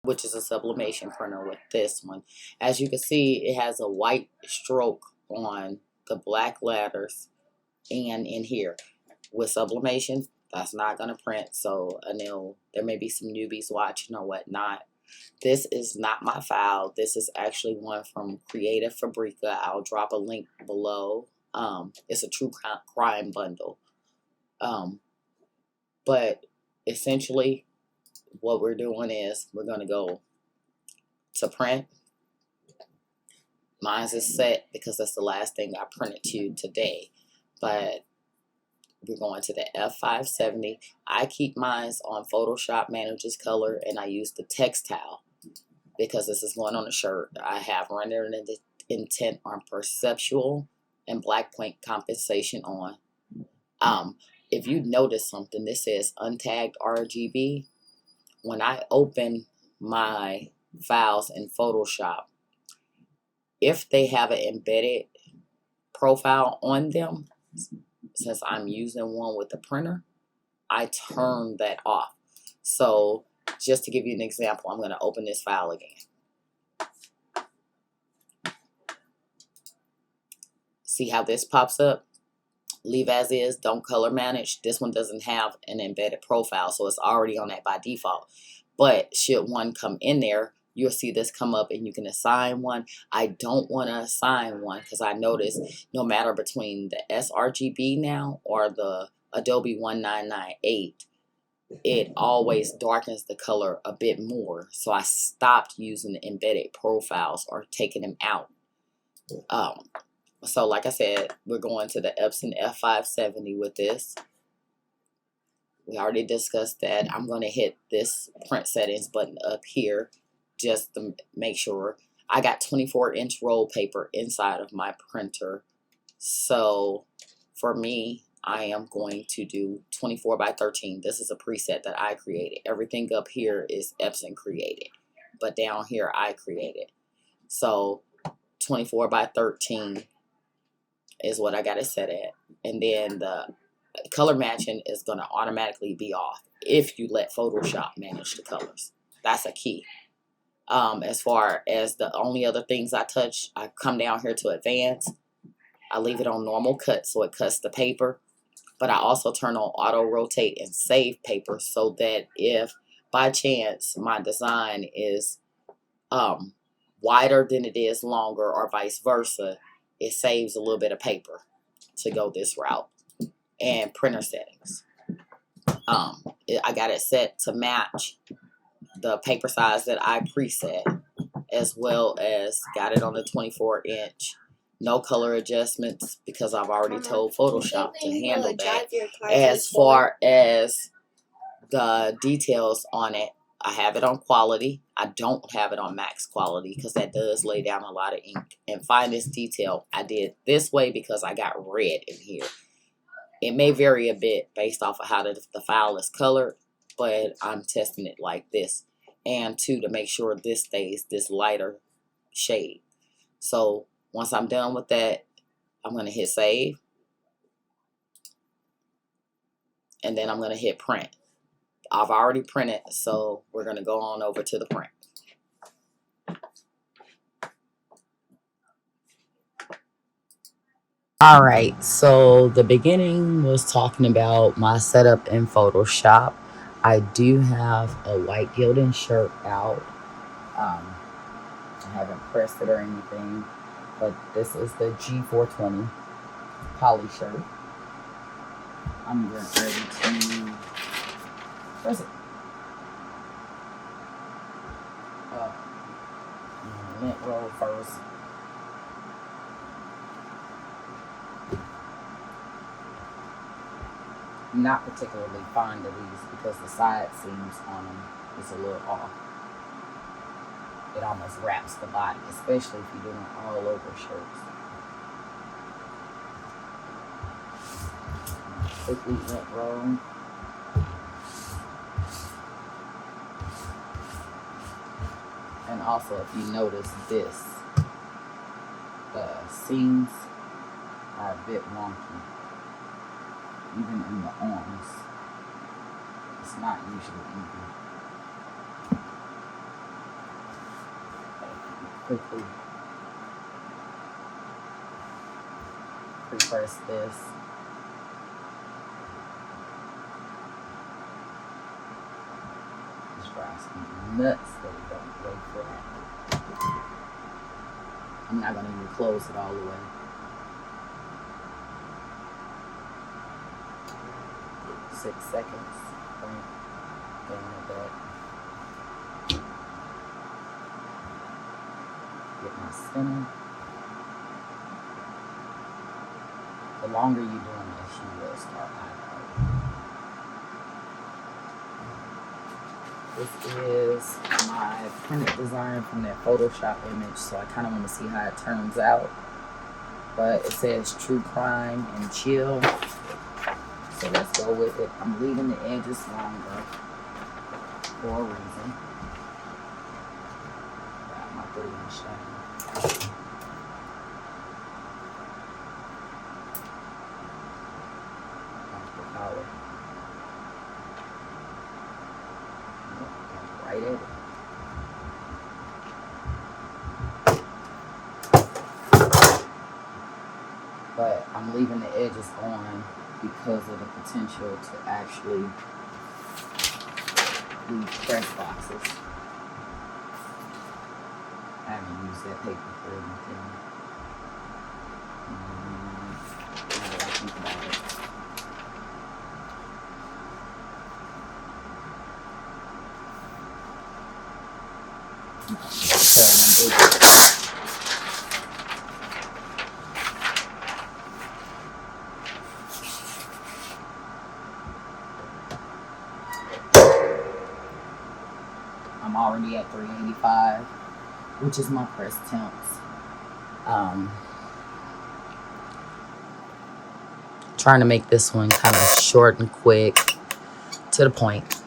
which is a sublimation printer with this one. As you can see, it has a white stroke on the black letters and in here. With sublimation, that's not going to print. So I know there may be some newbies watching or whatnot. This is not my file. This is actually one from Creative Fabrica. I'll drop a link below. It's a true crime bundle. But essentially, what we're doing is we're going to go to print. Mine's is set because that's the last thing I printed to today. But we're going to the F-570. I keep mine on Photoshop Manager's color, and I use the Textile because this is going on a shirt. I have rendered intent on Perceptual and black point compensation on. If you notice something, this says untagged RGB. When I open my files in Photoshop, if they have an embedded profile on them, since I'm using one with the printer, I turn that off. So just to give you an example, I'm going to open this file again. See how this pops up? Leave as is, don't color manage. This one doesn't have an embedded profile, so it's already on that by default. But should one come in there, you'll see this come up and you can assign one. I don't want to assign one because I notice no matter between the sRGB now or the Adobe 1998, it always darkens the color a bit more. So I stopped using the embedded profiles or taking them out. So like I said, we're going to the Epson F-570 with this. We already discussed that. I'm going to hit this print settings button up here just to make sure. I got 24-inch roll paper inside of my printer. So for me, I am going to do 24 by 13. This is a preset that I created. Everything up here is Epson created, but down here I created. So 24 by 13 is what I got it set at. And then the color matching is going to automatically be off if you let Photoshop manage the colors. That's a key. As far as the only other things I touch, I come down here to advanced. I leave it on normal cut so it cuts the paper. But I also turn on auto rotate and save paper so that if by chance my design is wider than it is longer or vice versa, it saves a little bit of paper to go this route. And printer settings. I got it set to match the paper size that I preset, as well as got it on the 24-inch. No color adjustments because I've already told Photoshop to handle that. As far as the details on it, I have it on quality. I don't have it on max quality because that does lay down a lot of ink. And finest detail, I did this way because I got red in here. It may vary a bit based off of how the file is colored, but I'm testing it like this. And two, to make sure this stays this lighter shade. So once I'm done with that, I'm going to hit save. And then I'm going to hit print. I've already printed, so we're going to go on over to the print. Alright, so the beginning was talking about my setup in Photoshop. I do have a white gilding shirt out. I haven't pressed it or anything, but this is the G420 poly shirt. I'm ready to press it. Lint roll first. I'm not particularly fond of these because the side seams on them is a little off. It almost wraps the body, especially if you're doing all over shirts. Quickly lint roll. And also, if you notice this, the seams are a bit wonky. Even in the arms, it's not usually even. quickly pre-press this. This drives me nuts that it don't lay flat. I'm not gonna even close it all the way. Six seconds. Down at that. Get my center. The longer you're doing this, you will start highlighting. This is my printed design from that Photoshop image, so I kind of want to see how it turns out. But it says true crime and chill, so let's go with it. I'm leaving the edges longer for a reason. Got my 3-inch down. Collar. Right at it. But I'm leaving the edges on because of the potential to actually leave press boxes. I haven't used that paper for anything. Now that I think about it. I'm already at 385, which is my press temps. Trying to make this one kind of short and quick, to the point.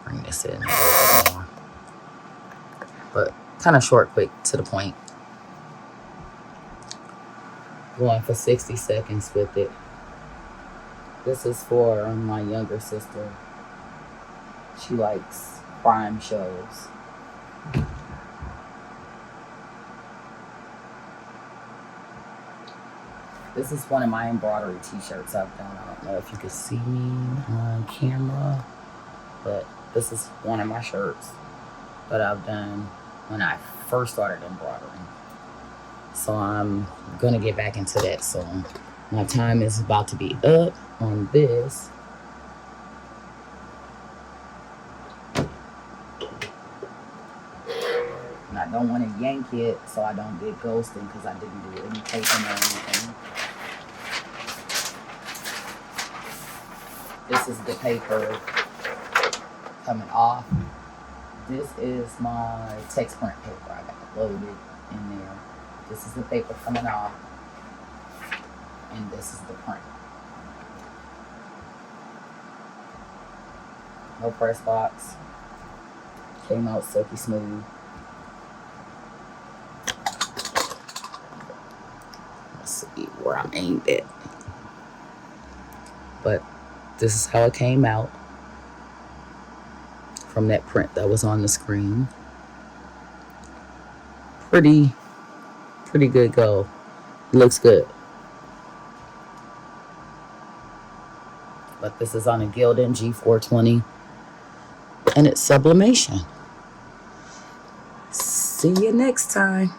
Bring this in a little bit more. But kind of short, quick, to the point. Going for 60 seconds with it. This is for my younger sister. She likes crime shows. This is one of my embroidery t-shirts I've done. I don't know if you can see me on camera, but this is one of my shirts that I've done when I first started embroidering. So I'm gonna get back into that soon. My time is about to be up on this. And I don't want to yank it so I don't get ghosting because I didn't do any taping or anything. This is the paper coming off. This is my text print paper I got loaded in there. This is the paper coming off. And this is the print. No press box. Came out silky smooth. Let's see where I'm aimed at. But this is how it came out from that print that was on the screen. Pretty good go. Looks good. But this is on a Gildan G420 and it's sublimation. See you next time.